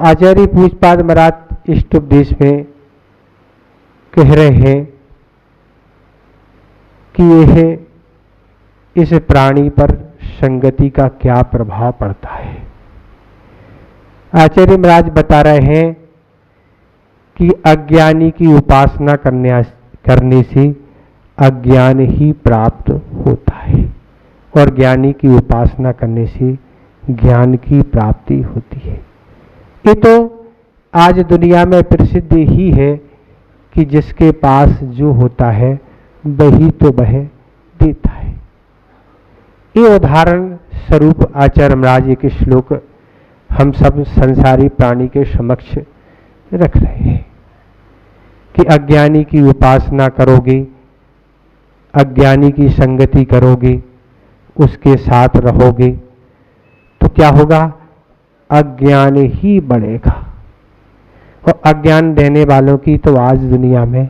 आचार्य पूजपाद महाराज इष्ट उपदेश में कह रहे हैं कि यह इस प्राणी पर संगति का क्या प्रभाव पड़ता है। आचार्य महाराज बता रहे हैं कि अज्ञानी की उपासना करने से अज्ञान ही प्राप्त होता है और ज्ञानी की उपासना करने से ज्ञान की प्राप्ति होती है। ये तो आज दुनिया में प्रसिद्ध ही है कि जिसके पास जो होता है वही तो वह देता है। ये उदाहरण स्वरूप आचार्य महाराज एक श्लोक हम सब संसारी प्राणी के समक्ष रख रहे हैं कि अज्ञानी की उपासना करोगे, अज्ञानी की संगति करोगे, उसके साथ रहोगे तो क्या होगा, अज्ञान ही बढ़ेगा। और अज्ञान देने वालों की तो आज दुनिया में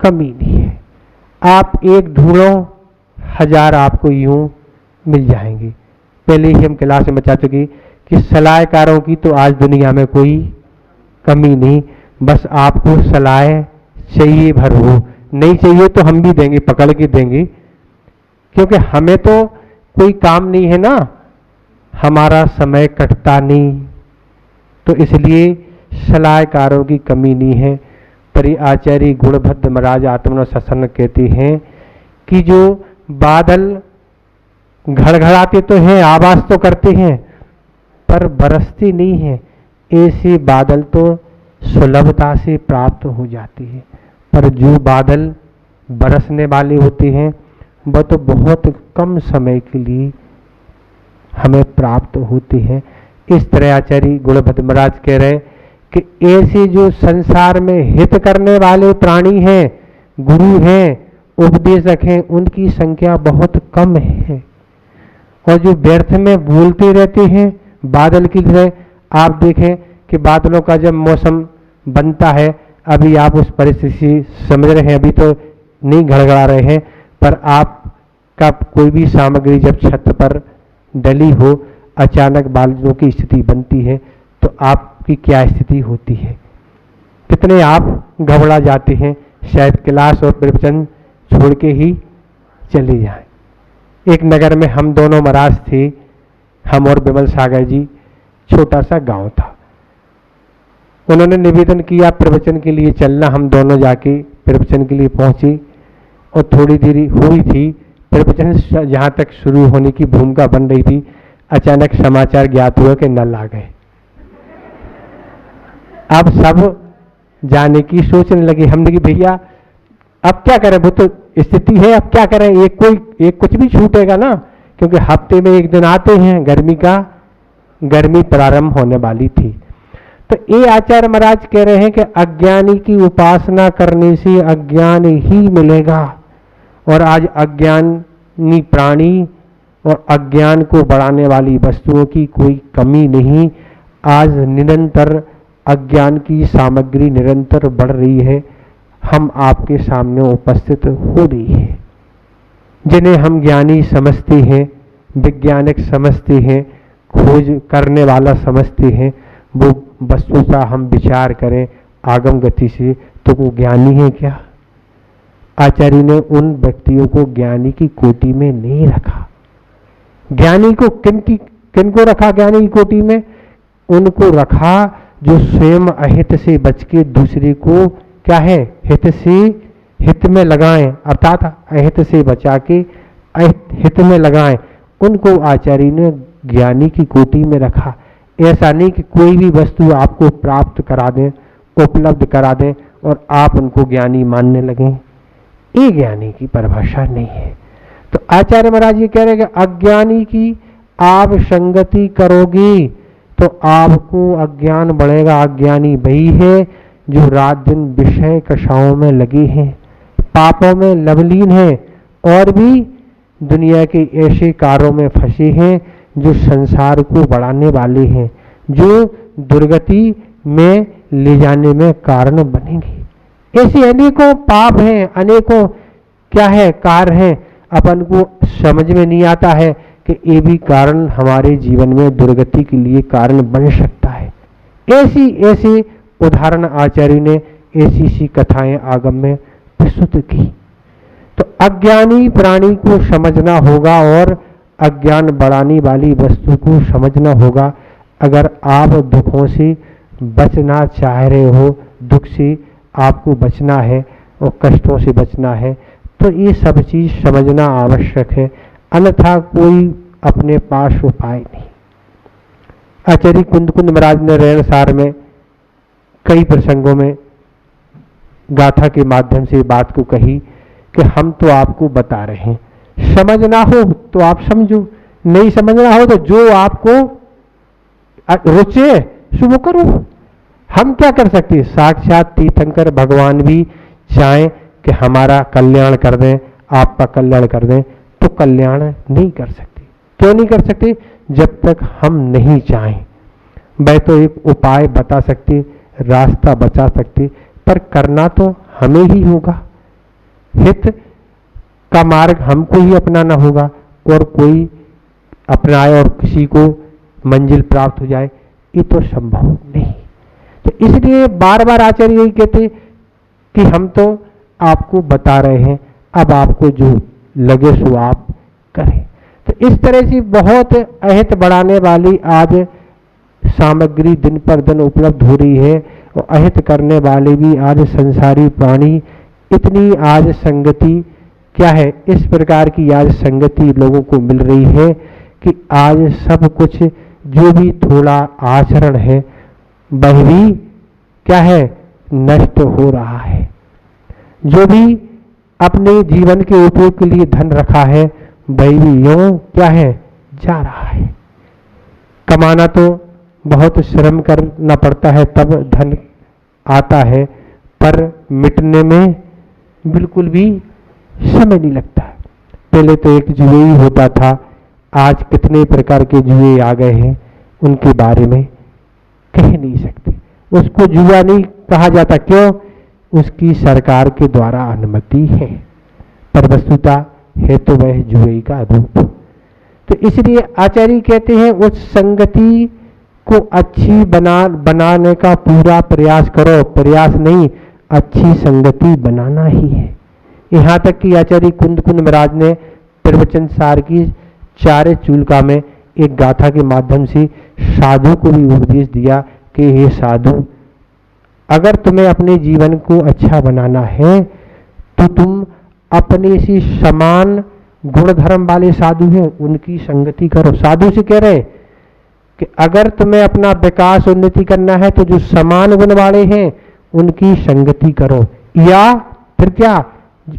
कमी नहीं है। आप एक ढूंढो, 1000 आपको यूं मिल जाएंगे। पहले ही हम क्लास में बता चुके कि सलाहकारों की तो आज दुनिया में कोई कमी नहीं, बस आपको सलाह चाहिए भर हो, नहीं चाहिए तो हम भी देंगे, पकड़ के देंगे, क्योंकि हमें तो कोई काम नहीं है ना, हमारा समय कटता नहीं, तो इसलिए सलाहकारों की कमी नहीं है। पर आचार्य गुणभद्र महाराज आत्मनो सत्संग कहते हैं कि जो बादल घड़घड़ाते तो हैं, आवाज तो करते हैं, पर बरसते नहीं है, ऐसे बादल तो सुलभता से प्राप्त हो जाते हैं। पर जो बादल बरसने वाले होते हैं वह तो बहुत कम समय के लिए हमें प्राप्त होते हैं। इस तरह आचार्य गुणभद्र महाराज कह रहे हैं कि ऐसे जो संसार में हित करने वाले प्राणी हैं, गुरु हैं, उपदेशक हैं, उनकी संख्या बहुत कम है। और जो व्यर्थ में बोलते रहते हैं बादल की तरह, आप देखें कि बादलों का जब मौसम बनता है, अभी आप उस परिस्थिति समझ रहे हैं, अभी तो नहीं घड़घड़ा रहे हैं, पर आपका कोई भी सामग्री जब छत पर डली हो, अचानक बादलों की स्थिति बनती है तो आपकी क्या स्थिति होती है, कितने आप घबरा जाते हैं, शायद क्लास और प्रवचन छोड़ के ही चले जाएं। एक नगर में हम दोनों महाराज थे, हम और विमल सागर जी, छोटा सा गांव था। उन्होंने निवेदन किया प्रवचन के लिए चलना, हम दोनों जाके प्रवचन के लिए पहुंचे और थोड़ी देरी हुई थी, प्रवचन जहाँ तक शुरू होने की भूमिका बन रही थी, अचानक समाचार ज्ञात हुआ कि नल आ गए। अब सब जाने की सोचने लगे। हमने कि भैया अब क्या करें, वो तो स्थिति है, अब क्या करें, एक कुछ भी छूटेगा ना, क्योंकि हफ्ते में एक दिन आते हैं, गर्मी प्रारंभ होने वाली थी। तो ये आचार्य महाराज कह रहे हैं कि अज्ञानी की उपासना करने से अज्ञान ही मिलेगा। और आज अज्ञानी प्राणी और अज्ञान को बढ़ाने वाली वस्तुओं की कोई कमी नहीं। आज निरंतर अज्ञान की सामग्री निरंतर बढ़ रही है, हम आपके सामने उपस्थित हो रही है। जिन्हें हम ज्ञानी समझते हैं, वैज्ञानिक समझते हैं, खोज करने वाला समझते हैं, वो वस्तुतः हम विचार करें आगम गति से तो वो ज्ञानी है क्या? आचार्य ने उन व्यक्तियों को ज्ञानी की कोटि में नहीं रखा। ज्ञानी को किन को रखा ज्ञानी की कोटि में? उनको रखा जो स्वयं अहित से बच के दूसरे को क्या है हित में लगाएं, अर्थात अहित से बचा के हित में लगाएं। उनको आचार्य ने ज्ञानी की कोटि में रखा। ऐसा नहीं कि कोई भी वस्तु आपको प्राप्त करा दें, उपलब्ध करा दें और आप उनको ज्ञानी मानने लगें, ये ज्ञानी की परिभाषा नहीं है। तो आचार्य महाराज ये कह रहे हैं कि अज्ञानी की आप संगति करोगे तो आपको अज्ञान बढ़ेगा। अज्ञानी वही है जो रात दिन विषय कषाओं में लगे हैं, पापों में लवलीन हैं और भी दुनिया के ऐसे कार्यों में फंसे हैं जो संसार को बढ़ाने वाले हैं, जो दुर्गति में ले जाने में कारण बनेंगे। ऐसे अनेकों पाप हैं, अनेकों क्या है कार्य हैं, अपन को समझ में नहीं आता है कि ये भी कारण हमारे जीवन में दुर्गति के लिए कारण बन सकता है। ऐसी ऐसी उदाहरण आचार्य ने ऐसी सी कथाएं आगम में प्रस्तुत की। तो अज्ञानी प्राणी को समझना होगा और अज्ञान बढ़ाने वाली वस्तु को समझना होगा। अगर आप दुखों से बचना चाह रहे हो, दुख से आपको बचना है और कष्टों से बचना है, तो ये सब चीज समझना आवश्यक है, अन्यथा कोई अपने पास उपाय नहीं। आचार्य कुंद कुंद महाराज ने रेणसार में कई प्रसंगों में गाथा के माध्यम से बात को कही कि हम तो आपको बता रहे हैं, समझना हो तो आप समझो, नहीं समझना हो तो जो आपको रुचे सो वो करो। हम क्या कर सकते हैं? साक्षात तीर्थंकर भगवान भी चाहें कि हमारा कल्याण कर दें, आपका कल्याण कर दें, तो कल्याण नहीं कर सकते। क्यों नहीं कर सकते? जब तक हम नहीं चाहें। वह तो एक उपाय बता सकते, रास्ता बचा सकते, पर करना तो हमें ही होगा। हित का मार्ग हमको ही अपनाना होगा, और कोई अपनाए और किसी को मंजिल प्राप्त हो जाए, ये तो संभव नहीं। तो इसलिए बार बार आचार्य यही कहते कि हम तो आपको बता रहे हैं, अब आपको जो लगे सो आप करें। तो इस तरह से बहुत अहित बढ़ाने वाली आज सामग्री दिन पर दिन उपलब्ध हो रही है, और अहित करने वाले भी आज संसारी प्राणी इतनी आज संगति क्या है, इस प्रकार की आज संगति लोगों को मिल रही है कि आज सब कुछ जो भी थोड़ा आचरण है वह भी क्या है, नष्ट हो रहा है। जो भी अपने जीवन के उपयोग के लिए धन रखा है वह भी यूं क्या है, जा रहा है। कमाना तो बहुत श्रम करना पड़ता है तब धन आता है, पर मिटने में बिल्कुल भी समय नहीं लगता। पहले तो एक जुए ही होता था, आज कितने प्रकार के जुए आ गए हैं, उनके बारे में कह नहीं सकते। उसको जुआ नहीं कहा जाता, क्यों? उसकी सरकार के द्वारा अनुमति है, पर वस्तुतः है तो वह जुए का रूप। तो इसलिए आचार्य कहते हैं उस संगति को अच्छी बनाने का पूरा प्रयास करो। प्रयास नहीं, अच्छी संगति बनाना ही है। यहाँ तक कि आचार्य कुंद कुंद महाराज ने प्रवचन सार की 4 चूलिका में एक गाथा के माध्यम से साधु को भी उपदेश दिया कि हे साधु, अगर तुम्हें अपने जीवन को अच्छा बनाना है तो तुम अपने से समान गुण धर्म वाले साधु हैं उनकी संगति करो। साधु से कह रहे कि अगर तुम्हें अपना विकास उन्नति करना है तो जो समान गुण वाले हैं उनकी संगति करो, या फिर क्या,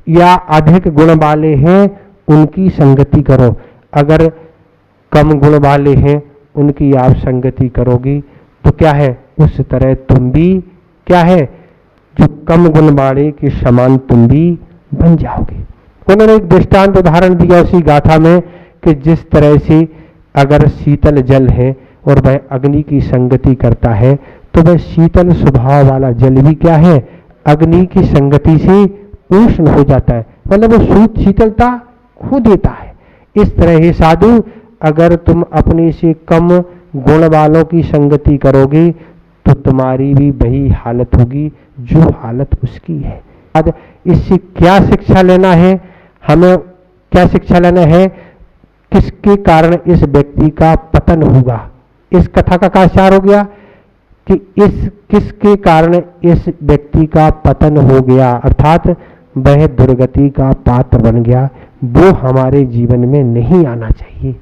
या अधिक गुण वाले हैं उनकी संगति करो। अगर कम गुण वाले हैं उनकी आप संगति करोगी तो क्या है, उस तरह तुम भी क्या है, जो कम गुण वाले के समान तुम भी बन जाओगे। उन्होंने एक दृष्टांत उदाहरण दिया उसी गाथा में कि जिस तरह से अगर शीतल जल है और वह अग्नि की संगति करता है तो वह शीतल स्वभाव वाला जल भी क्या है, अग्नि की संगति से उष्ण हो जाता है, मतलब वो शीतलता खो देता है। इस तरह ही साधु, अगर तुम अपने से कम गुण वालों की संगति करोगे तो तुम्हारी भी वही हालत होगी जो हालत उसकी है। आज इससे क्या शिक्षा लेना है, हमें क्या शिक्षा लेना है, किसके कारण इस व्यक्ति का पतन होगा। इस कथा का सार हो गया कि इस किसके कारण इस व्यक्ति का पतन हो गया, अर्थात वह दुर्गति का पात्र बन गया। वो हमारे जीवन में नहीं आना चाहिए,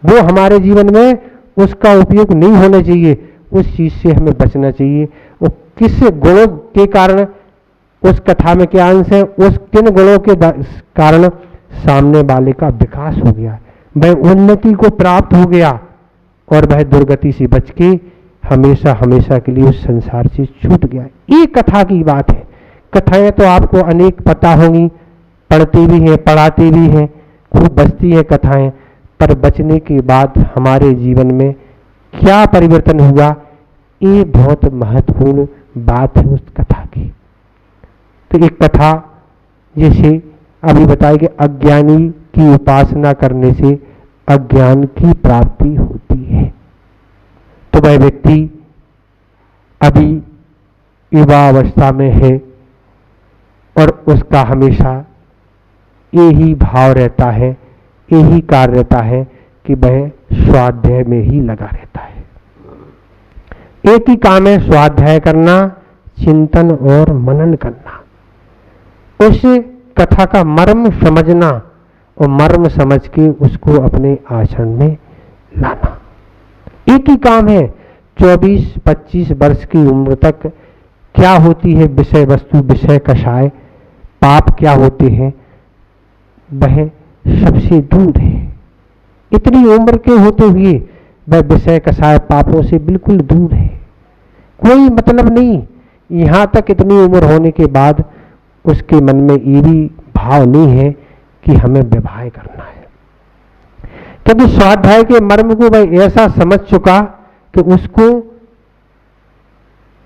वो हमारे जीवन में उसका उपयोग नहीं होना चाहिए, उस चीज से हमें बचना चाहिए। वो किस गुणों के कारण, उस कथा में क्या अंश है, उस किन गुणों के कारण सामने वाले का विकास हो गया, वह उन्नति को प्राप्त हो गया और वह दुर्गति से बच के हमेशा हमेशा के लिए उस संसार से छूट गया। ये कथा की बात है। कथाएं तो आपको अनेक पता होंगी, पढ़ते भी हैं, पढ़ाते भी हैं, खूब बचती हैं कथाएं, पर बचने के बाद हमारे जीवन में क्या परिवर्तन हुआ, ये बहुत महत्वपूर्ण बात है उस कथा की। तो एक कथा जैसे अभी बताया कि अज्ञानी की उपासना करने से अज्ञान की प्राप्ति होती है। तो वह व्यक्ति युवा अवस्था में है और उसका हमेशा यही भाव रहता है, यही कार्य रहता है कि वह स्वाध्याय में ही लगा रहता है। एक ही काम है, स्वाध्याय करना, चिंतन और मनन करना, उस कथा का मर्म समझना और मर्म समझ के उसको अपने आचरण में लाना। एक ही काम है। 24-25 वर्ष की उम्र तक क्या होती है विषय वस्तु, विषय कषाय, पाप क्या होते हैं, वह सबसे दूर है। इतनी उम्र के होते हुए वह विषय कषाय पापों से बिल्कुल दूर है, कोई मतलब नहीं। यहां तक इतनी उम्र होने के बाद उसके मन में ये भी भाव नहीं है कि हमें विवाह करना है, क्योंकि स्वाध्याय के मर्म को वह ऐसा समझ चुका कि उसको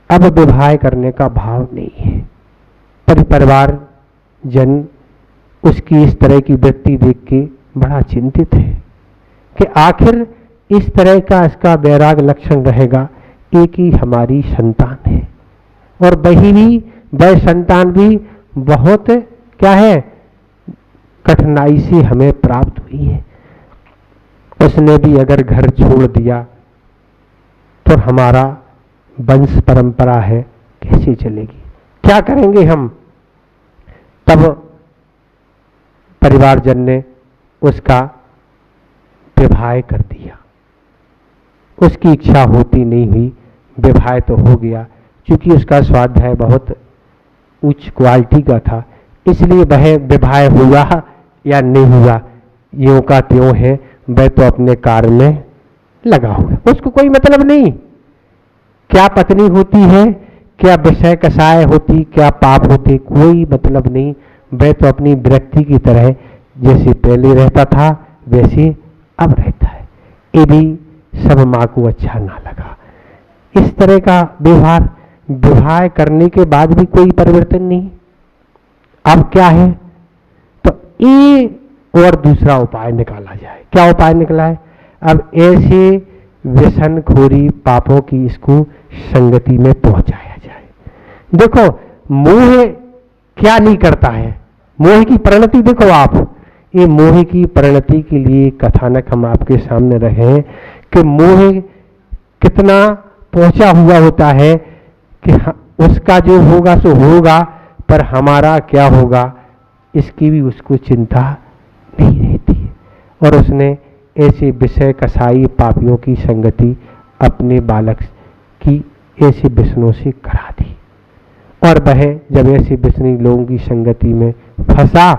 अब विवाह करने का भाव नहीं है। परिवार जन उसकी इस तरह की वृत्ति देख के बड़ा चिंतित है कि आखिर इस तरह का इसका वैराग लक्षण रहेगा। एक ही हमारी संतान है और वह संतान भी बहुत क्या है, कठिनाई से हमें प्राप्त हुई है। उसने भी अगर घर छोड़ दिया तो हमारा वंश परंपरा है कैसे चलेगी, क्या करेंगे हम। तब परिवारजन ने उसका विवाह कर दिया। उसकी इच्छा होती नहीं हुई, विवाह तो हो गया। क्योंकि उसका स्वाध्याय बहुत उच्च क्वालिटी का था, इसलिए वह विवाह हुआ या नहीं हुआ यूं का त्यों है, वह तो अपने कार्य में लगा हुआ, उसको कोई मतलब नहीं। क्या पत्नी होती है, क्या विषय कषाय होती, क्या पाप होते, कोई मतलब नहीं। वह तो अपनी विरक्ति की तरह जैसे पहले रहता था वैसे अब रहता है। ये भी सब माँ को अच्छा ना लगा। इस तरह का व्यवहार, विवाह करने के बाद भी कोई परिवर्तन नहीं। अब क्या है, तो ये और दूसरा उपाय निकाला जाए। क्या उपाय निकला है, अब ऐसे व्यसनखोरी पापों की इसको संगति में पहुंचाया जाए। देखो मोह क्या नहीं करता है, मोह की परिणति देखो आप। ये मोह की परिणति के लिए कथानक हम आपके सामने रहे हैं कि मोह कितना पहुंचा हुआ होता है कि उसका जो होगा सो होगा, पर हमारा क्या होगा इसकी भी उसको चिंता नहीं रहती है। और उसने ऐसे विषय कसाई पापियों की संगति अपने बालक की ऐसे व्यसनों से करा दी। और वह जब ऐसे व्यसनी लोगों की संगति में फंसा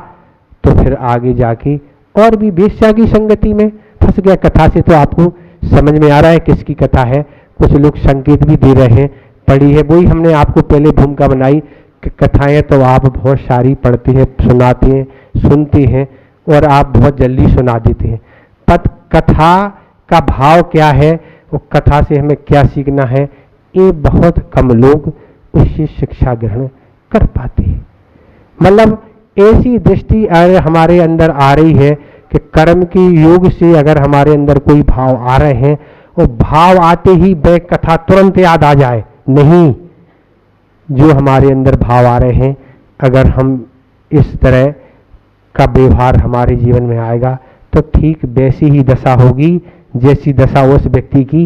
तो फिर आगे जाके और भी वेश्या की संगति में फंस गया। कथा से तो आपको समझ में आ रहा है किसकी कथा है, कुछ लोग संकेत भी दे रहे हैं, पढ़ी है। वही हमने आपको पहले भूमिका बनाई कि कथाएं तो आप बहुत सारी पढ़ते हैं, सुनाते हैं, सुनते हैं और आप बहुत जल्दी सुना देते हैं। पर कथा का भाव क्या है, वो कथा से हमें क्या सीखना है, ये बहुत कम लोग उससे शिक्षा ग्रहण कर पाते हैं। मतलब ऐसी दृष्टि अगर हमारे अंदर आ रही है कि कर्म के योग से अगर हमारे अंदर कोई भाव आ रहे हैं और भाव आते ही वह कथा तुरंत याद आ जाए, नहीं। जो हमारे अंदर भाव आ रहे हैं, अगर हम इस तरह का व्यवहार हमारे जीवन में आएगा तो ठीक वैसी ही दशा होगी जैसी दशा उस व्यक्ति की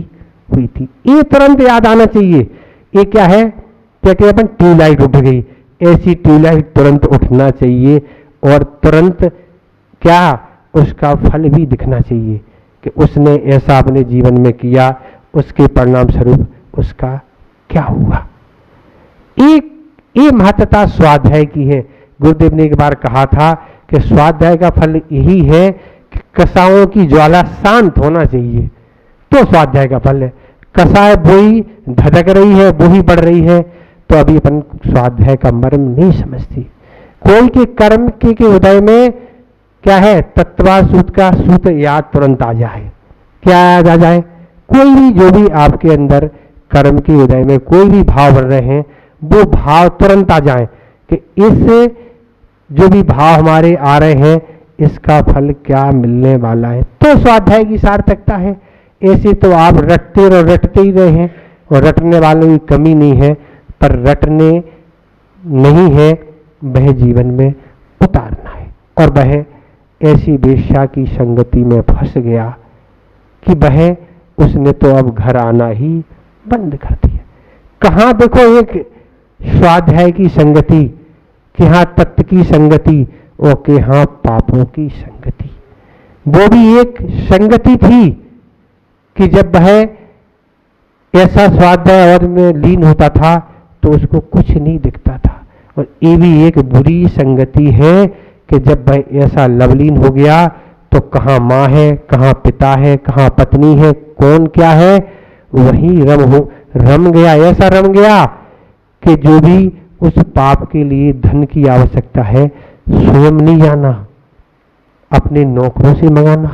हुई थी। ये तुरंत याद आना चाहिए। ये क्या है, क्या कहते अपन ट्यूबलाइट उठ गई, ऐसी ट्यूबलाइट तुरंत उठना चाहिए और तुरंत क्या उसका फल भी दिखना चाहिए कि उसने ऐसा अपने जीवन में किया, उसके परिणाम स्वरूप उसका क्या हुआ। ये महत्वता स्वाध्याय की है। गुरुदेव ने एक बार कहा था कि स्वाध्याय का फल यही है कि कसाओं की ज्वाला शांत होना चाहिए, तो स्वाध्याय का फल है। कसाय वही धधक रही है, वही बढ़ रही है, तो अभी अपन स्वाध्याय का मर्म नहीं समझती। कोई के कर्म के उदय में क्या है, तत्वा सूत का सूत याद तुरंत आ जाए। क्या याद आ जाए, कोई भी जो भी आपके अंदर कर्म के उदय में कोई भी भाव बन रहे हैं वो भाव तुरंत आ जाए कि इस जो भी भाव हमारे आ रहे हैं इसका फल क्या मिलने वाला है, तो स्वाध्याय की सार्थकता है। ऐसे तो आप रटते और रटते ही रहे हैं और रटने वालों की कमी नहीं है, पर रटने नहीं है, वह जीवन में उतारना है। और वह ऐसी वेश्या की संगति में फंस गया कि वह उसने तो अब घर आना ही बंद कर दिया। कहाँ देखो एक स्वाध्याय की संगति, कि हाँ तत्व की संगति, और कि हाँ पापों की संगति। वो भी एक संगति थी कि जब वह ऐसा स्वाध्याय और में लीन होता था तो उसको कुछ नहीं दिखता था। और ये भी एक बुरी संगति है कि जब वह ऐसा लवलीन हो गया तो कहाँ माँ है, कहाँ पिता है, कहाँ पत्नी है, कौन क्या है, वही रम गया। ऐसा रम गया कि जो भी उस पाप के लिए धन की आवश्यकता है, स्वयं नहीं जाना, अपने नौकरों से मंगाना।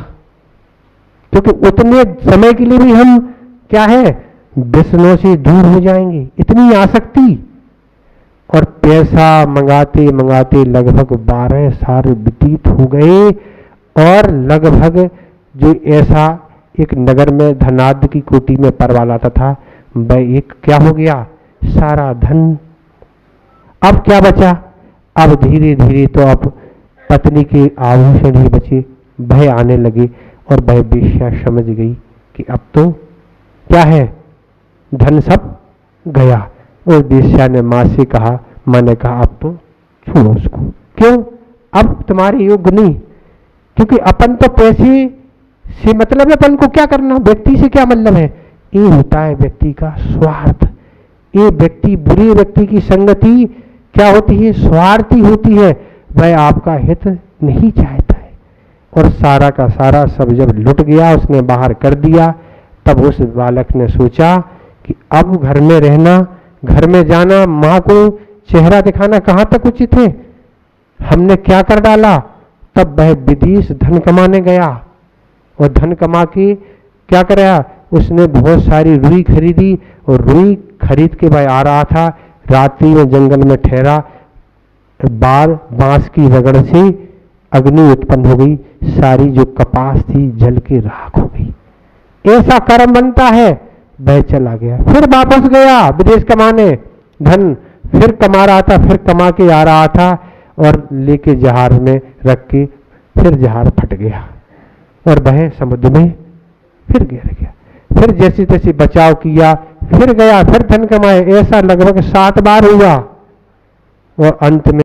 क्योंकि उतने समय के लिए भी हम क्या है, व्यसनों से दूर हो जाएंगे, इतनी आसक्ति। और पैसा मंगाते मंगाते लगभग 12 साल व्यतीत हो गए। और लगभग जो ऐसा एक नगर में धनाढ्य की कोटि में परवा लाता था, वह एक क्या हो गया, सारा धन। अब क्या बचा, अब धीरे धीरे तो अब पत्नी के आभूषण ही बचे। भय आने लगे और वह वेश्या समझ गई कि अब तो क्या है, धन सब गया। और वेश्या ने माँ से कहा, माँ ने कहा अब तो छोड़ो उसको। क्यों, अब तुम्हारे योग्य नहीं। क्योंकि अपन तो पैसे से मतलब है, अपन को क्या करना, व्यक्ति से क्या मतलब है। ये होता है व्यक्ति का स्वार्थ। ये व्यक्ति, बुरे व्यक्ति की संगति क्या होती है, स्वार्थी होती है। वह आपका हित नहीं चाहता है। और सारा का सारा सब जब लुट गया, उसने बाहर कर दिया, तब उस बालक ने सोचा कि अब घर में रहना, घर में जाना, माँ को चेहरा दिखाना कहाँ तक उचित है, हमने क्या कर डाला। तब वह विदेश धन कमाने गया और धन कमा के क्या कराया, उसने बहुत सारी रुई खरीदी। और रुई खरीद के वह आ रहा था, रात्रि में जंगल में ठहरा, बांस की रगड़ से अग्नि उत्पन्न हो गई, सारी जो कपास थी जल के राख हो गई। ऐसा कर्म बनता है। वह चला गया, फिर वापस गया विदेश कमाने, धन फिर कमा रहा था, फिर कमा के आ रहा था और लेके जहाज में रख के फिर जहाज फट गया और वह समुद्र में फिर गिर गया। फिर जैसे तैसे बचाव किया, फिर गया, फिर धन कमाए। ऐसा लगभग 7 बार हुआ और अंत में